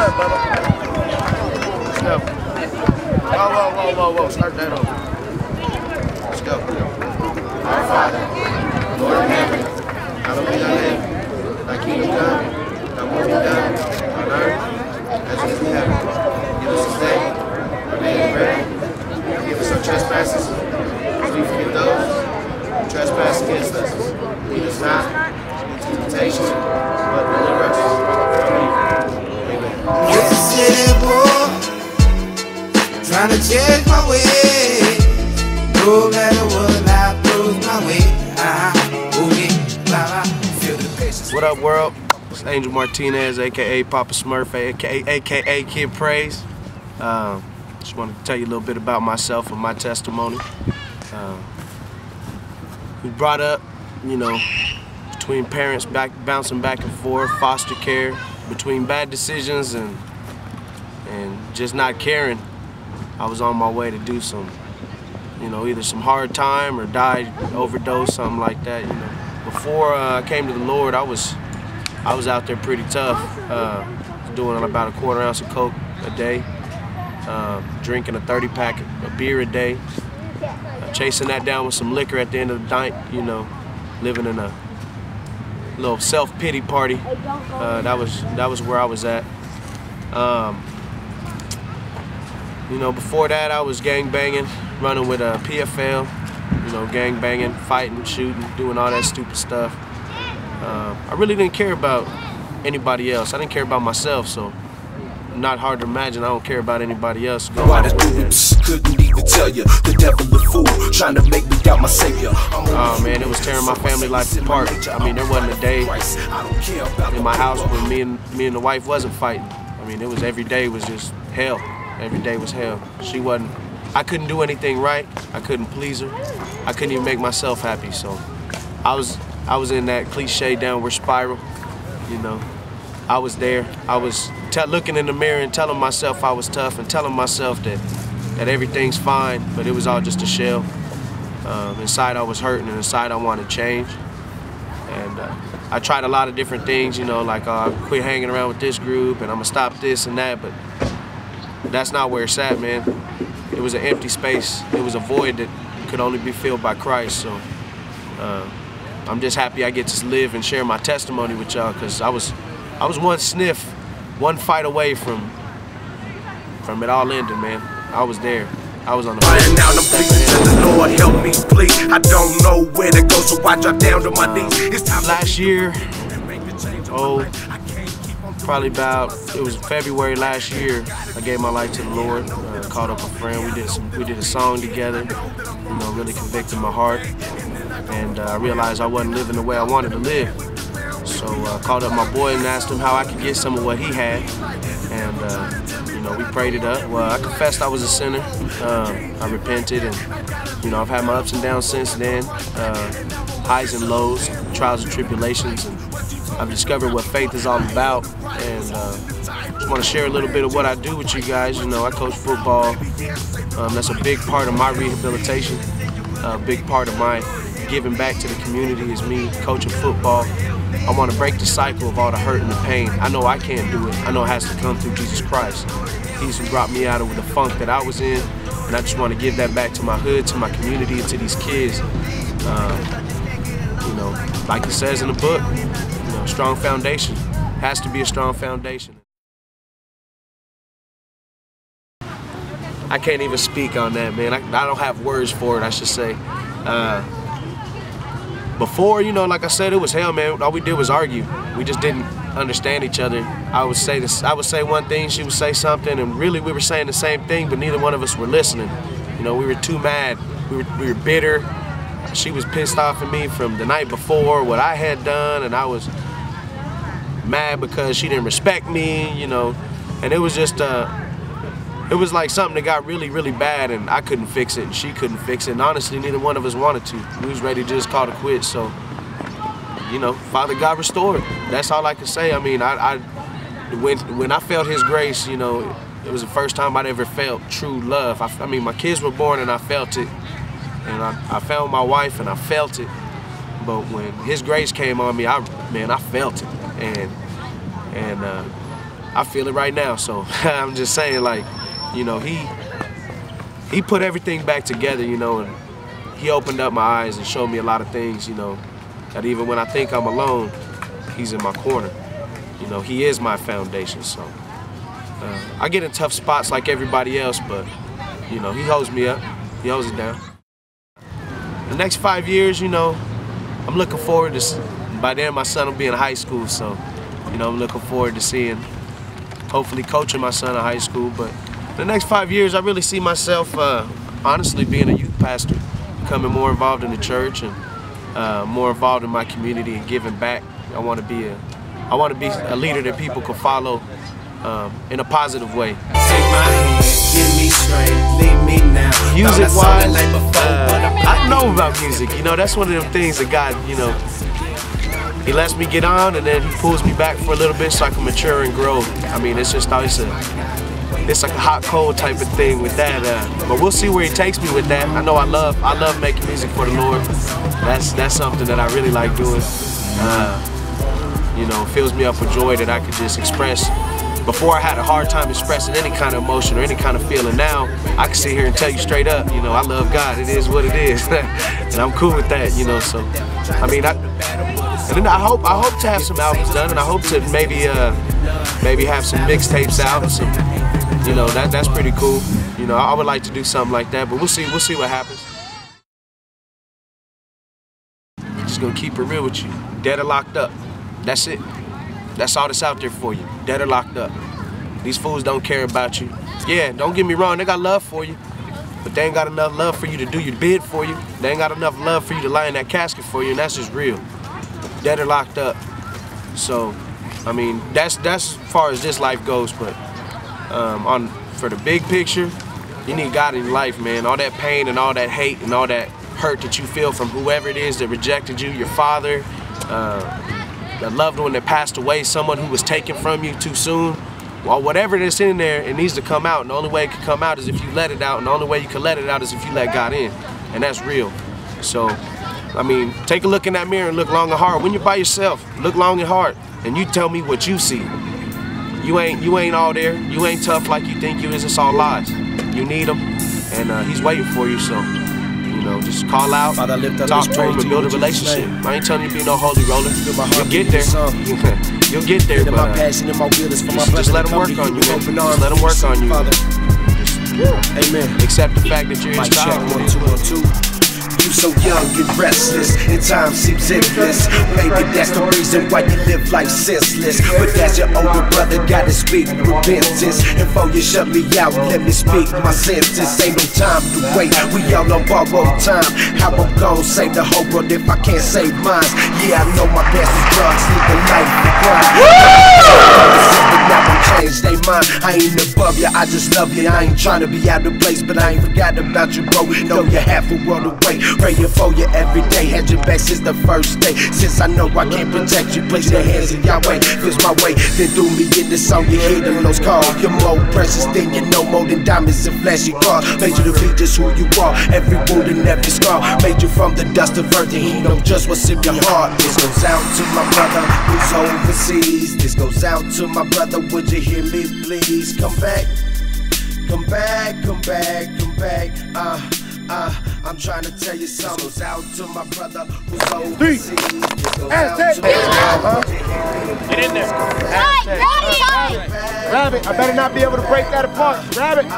up, Bubba. Let's go. Whoa. Start that over. Let's go. Our Father, Lord of heaven, hallowed be thy name. Thy kingdom come, thy will be done on earth as it is in heaven. Give us this day our daily bread. Forgive us our trespasses, as we forgive those who trespass against us. Lead us not into temptation, but deliver us from evil. Amen. City boy, trying to change my way. No matter what life throws my way, What up, world? It's Angel Martinez, aka Papa Smurf, aka Kid Praise. Just want to tell you a little bit about myself and my testimony. We brought up, between parents bouncing back and forth, foster care, between bad decisions and just not caring. I was on my way to do some, either some hard time or die, overdose, something like that. Before I came to the Lord, I was out there pretty tough, doing about a quarter ounce of coke a day, drinking a 30-pack of beer a day, chasing that down with some liquor at the end of the night. Living in a little self-pity party. That was where I was at. Before that, I was gang banging, running with a PFL. Gang banging, fighting, shooting, doing all that stupid stuff. I really didn't care about anybody else. I didn't care about myself, so not hard to imagine I don't care about anybody else. Why the dudes couldn't even tell you the devil the fool trying to make me doubt my savior. Oh man, it was tearing my family life apart. I mean, there wasn't a day in my house where me and the wife wasn't fighting. I mean, it was every day was just hell. Every day was hell. I couldn't do anything right. I couldn't please her. I couldn't even make myself happy. So I was in that cliche downward spiral. I was there. I was looking in the mirror and telling myself I was tough and telling myself that everything's fine, but it was all just a shell. Inside I was hurting, and inside I wanted change. And I tried a lot of different things, like quit hanging around with this group and I'm gonna stop this and that, but that's not where it's at, man. It was an empty space. It was a void that could only be filled by Christ. So I'm just happy I get to live and share my testimony with y'all, because I was one sniff, one fight away from it all ending, man. I was there. I was on the field. Now I'm pleading to the Lord, help me please. I don't know where to go, so I drop down to my knees. It's time. Last year, probably it was February last year, I gave my life to the Lord. Called up a friend. We did a song together. Really convicted my heart, and I realized I wasn't living the way I wanted to live. So I called up my boy and asked him how I could get some of what he had, and we prayed it up. Well, I confessed I was a sinner. I repented, and I've had my ups and downs since then, highs and lows, trials and tribulations, and I've discovered what faith is all about. And just want to share a little bit of what I do with you guys. I coach football. That's a big part of my rehabilitation. A big part of my giving back to the community is me coaching football. I want to break the cycle of all the hurt and the pain. I know I can't do it. I know it has to come through Jesus Christ. He's who brought me out of the funk that I was in, and I just want to give that back to my hood, to my community, and to these kids. Like it says in the book, strong foundation. Has to be a strong foundation. I can't even speak on that, man. I don't have words for it, I should say. Before, like I said, it was hell, man. All we did was argue. We just didn't understand each other. I would say one thing, she would say something, and really we were saying the same thing, but neither one of us were listening. We were too mad. We were bitter. She was pissed off at me from the night before, what I had done, and I was mad because she didn't respect me, and it was just it was like something that got really, really bad, and I couldn't fix it, and she couldn't fix it, and honestly, neither one of us wanted to. We was ready to just call it quits. So, Father God restored. That's all I can say. I mean, when I felt His grace, it was the first time I'd ever felt true love. I mean, my kids were born, and I felt it, and I found my wife, and I felt it. But when His grace came on me, I felt it, and I feel it right now. So I'm just saying, like, you know, he put everything back together, you know, and he opened up my eyes and showed me a lot of things, you know, that even when I think I'm alone, he's in my corner. You know, he is my foundation. So I get in tough spots like everybody else, but, you know, he holds me up. He holds it down. The next 5 years, you know, I'm looking forward to, by then my son will be in high school, so, you know, I'm looking forward to seeing, hopefully coaching my son in high school. But the next 5 years, I really see myself, honestly, being a youth pastor, becoming more involved in the church and more involved in my community and giving back. I want to be a leader that people can follow in a positive way. Take my hand, give me strength, lead me now. Music-wise, I know about music. You know, that's one of them things that God, you know, he lets me get on and then he pulls me back for a little bit so I can mature and grow. I mean, it's just always it's like a hot cold type of thing with that. But we'll see where he takes me with that. I know I love making music for the Lord. That's something that I really like doing. You know, it fills me up with joy that I could just express. Before I had a hard time expressing any kind of emotion or any kind of feeling. Now I can sit here and tell you straight up, you know, I love God. It is what it is, and I'm cool with that, you know. So, I mean, and then I hope to have some albums done, and I hope to maybe have some mixtapes out, and some, you know, that's pretty cool. You know, I would like to do something like that, but we'll see what happens. Just gonna keep it real with you. Dead or locked up. That's it. That's all that's out there for you. Dead or locked up. These fools don't care about you. Yeah, don't get me wrong, they got love for you, but they ain't got enough love for you to do your bid for you. They ain't got enough love for you to lie in that casket for you, and that's just real. Dead or locked up. So, I mean, that's as far as this life goes, but for the big picture, you need God in your life, man. All that pain and all that hate and all that hurt that you feel from whoever it is that rejected you, your father, a loved one that passed away, someone who was taken from you too soon, well, whatever it is in there, it needs to come out. And the only way it can come out is if you let it out, and the only way you can let it out is if you let God in, and that's real. So, I mean, take a look in that mirror and look long and hard. When you're by yourself, look long and hard, and you tell me what you see. You ain't all there. You ain't tough like you think you is. It's all lies. You need him, and he's waiting for you. So, you know, just call out, talk to him, and build a relationship. I ain't telling you to be no holy roller. You'll get there. You'll get there, but just let him work on you, man. Just let him work on you. Amen. Accept the fact that you're his child. You so young and restless, and time seems endless. Maybe that's the reason why you live life senseless. But as your older brother, gotta speak repentance. And before you shut me out, let me speak my sentence. Ain't no time to wait, we all on borrowed time. How I'm gon' save the whole world if I can't save mine? Yeah, I know my best is drugs, live the life of crime. Now I'm changed, they mine. I ain't above you, I just love you. I ain't trying to be out of place, but I ain't forgot about you, bro. Know you're half a world away. Praying for you every day, had your back since the first day. Since I know I can't protect you, place your hands in Yahweh. Feels my way, then threw me in the song. You hear them notes call. You're more precious than you know, more than diamonds and flashy cars. Made you to be just who you are, every wound and every scar. Made you from the dust of earth, and he know just what's in your heart. This goes out to my brother who's overseas. This goes out to my brother, would you hear me please? Come back, come back, come back, come back. I'm trying to tell you something. Goes out to my brother who's overseas. Get in there. Grab it. I better not be able to break that apart. Grab it.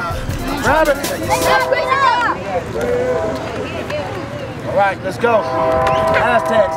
Grab it. All right, let's go. Aztecs.